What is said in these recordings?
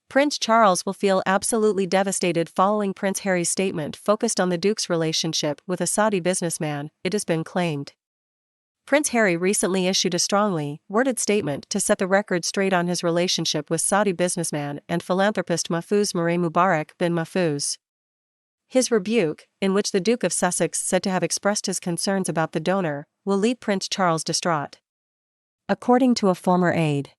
Prince Charles will feel absolutely devastated following Prince Harry's statement focused on the Duke's relationship with a Saudi businessman, it has been claimed. Prince Harry recently issued a strongly worded statement to set the record straight on his relationship with Saudi businessman and philanthropist Mahfouz Mubarak bin Mahfouz. His rebuke, in which the Duke of Sussex said to have expressed his concerns about the donor, will leave Prince Charles distraught. According to a former aide,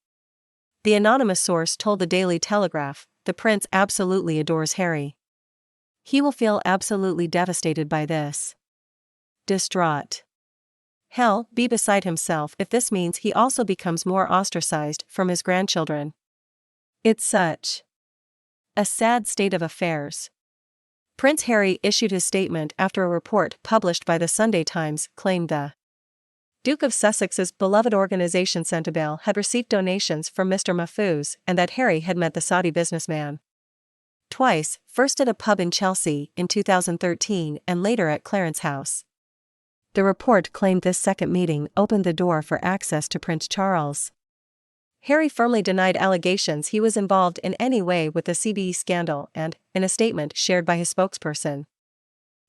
the anonymous source told the Daily Telegraph, the prince absolutely adores Harry. He will feel absolutely devastated by this. Distraught. He'll be beside himself if this means he also becomes more ostracized from his grandchildren. It's such a sad state of affairs. Prince Harry issued his statement after a report published by the Sunday Times claimed the Duke of Sussex's beloved organization Centabelle had received donations from Mr. Mahfouz and that Harry had met the Saudi businessman twice, first at a pub in Chelsea in 2013 and later at Clarence House. The report claimed this second meeting opened the door for access to Prince Charles. Harry firmly denied allegations he was involved in any way with the CBE scandal and, in a statement shared by his spokesperson,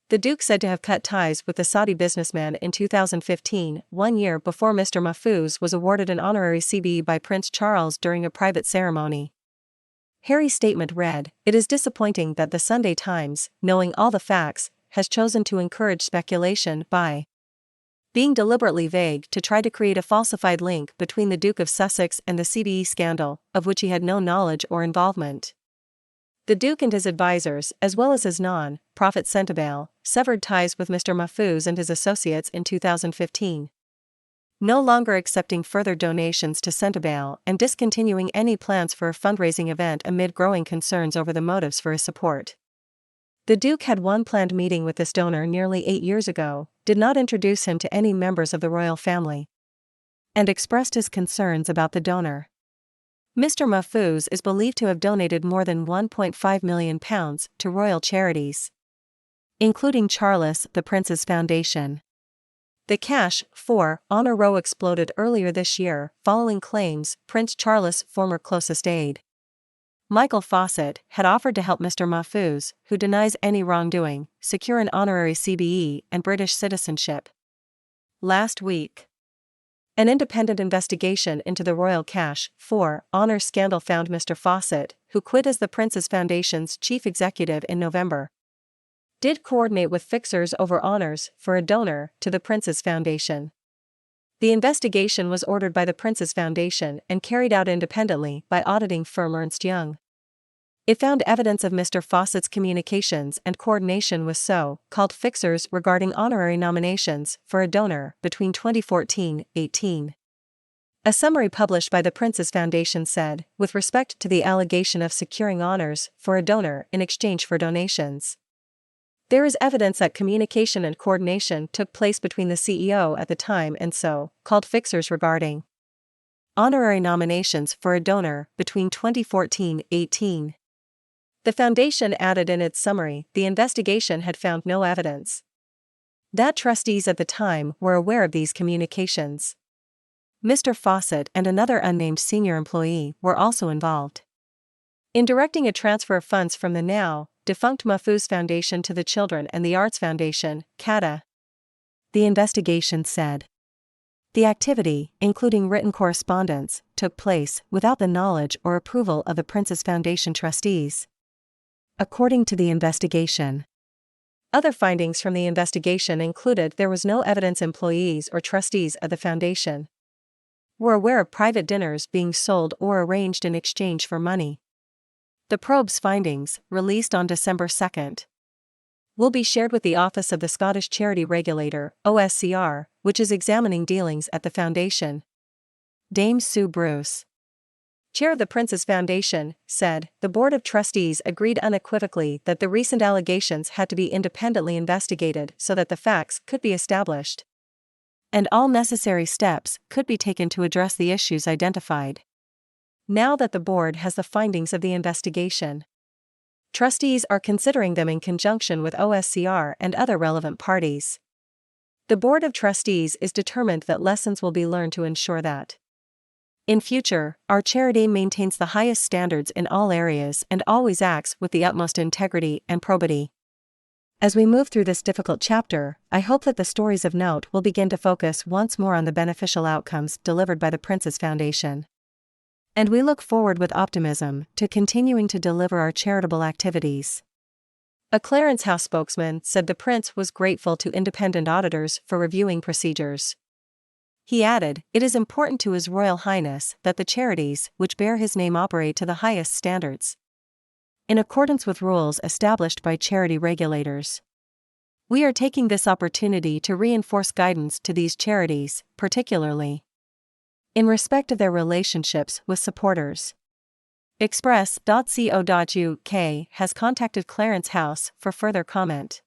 the Duke said to have cut ties with the Saudi businessman in 2015, 1 year before Mr. Mahfouz was awarded an honorary CBE by Prince Charles during a private ceremony. Harry's statement read, "It is disappointing that the Sunday Times, knowing all the facts, has chosen to encourage speculation by being deliberately vague to try to create a falsified link between the Duke of Sussex and the CBE scandal, of which he had no knowledge or involvement." The Duke and his advisors, as well as his non-profit Centabelle, severed ties with Mr. Mahfouz and his associates in 2015. No longer accepting further donations to Centabelle and discontinuing any plans for a fundraising event amid growing concerns over the motives for his support. The Duke had one planned meeting with this donor nearly 8 years ago, did not introduce him to any members of the royal family, and expressed his concerns about the donor. Mr. Mahfouz is believed to have donated more than £1.5 million to royal charities, including Charles the Prince's Foundation. The cash for honor row exploded earlier this year following claims Prince Charles' former closest aide, Michael Fawcett, had offered to help Mr. Mahfouz, who denies any wrongdoing, secure an honorary CBE and British citizenship. Last week, an independent investigation into the royal cash for honor scandal found Mr. Fawcett, who quit as the Prince's Foundation's chief executive in November, did coordinate with fixers over honors for a donor to the Prince's Foundation. The investigation was ordered by the Prince's Foundation and carried out independently by auditing firm Ernst & Young. It found evidence of Mr. Fawcett's communications and coordination with so-called fixers regarding honorary nominations for a donor between 2014-18. A summary published by the Prince's Foundation said, with respect to the allegation of securing honors for a donor in exchange for donations, there is evidence that communication and coordination took place between the CEO at the time and so-called fixers regarding honorary nominations for a donor between 2014-18. The Foundation added in its summary, the investigation had found no evidence that trustees at the time were aware of these communications. Mr. Fawcett and another unnamed senior employee were also involved in directing a transfer of funds from the now defunct Mahfouz Foundation to the Children and the Arts Foundation, CATA. The investigation said the activity, including written correspondence, took place without the knowledge or approval of the Prince's Foundation trustees. According to the investigation, other findings from the investigation included there was no evidence employees or trustees of the foundation were aware of private dinners being sold or arranged in exchange for money. The probe's findings, released on December 2, will be shared with the Office of the Scottish Charity Regulator, OSCR, which is examining dealings at the foundation. Dame Sue Bruce, chair of the Prince's Foundation, said, "The Board of Trustees agreed unequivocally that the recent allegations had to be independently investigated so that the facts could be established, and all necessary steps could be taken to address the issues identified. Now that the board has the findings of the investigation, trustees are considering them in conjunction with OSCR and other relevant parties. The Board of Trustees is determined that lessons will be learned to ensure that In future, our charity maintains the highest standards in all areas and always acts with the utmost integrity and probity. As we move through this difficult chapter, I hope that the stories of note will begin to focus once more on the beneficial outcomes delivered by the Prince's Foundation. And we look forward with optimism to continuing to deliver our charitable activities. A Clarence House spokesman said the Prince was grateful to independent auditors for reviewing procedures. He added, "It is important to His Royal Highness that the charities which bear his name operate to the highest standards, in accordance with rules established by charity regulators. We are taking this opportunity to reinforce guidance to these charities, particularly in respect of their relationships with supporters." Express.co.uk has contacted Clarence House for further comment.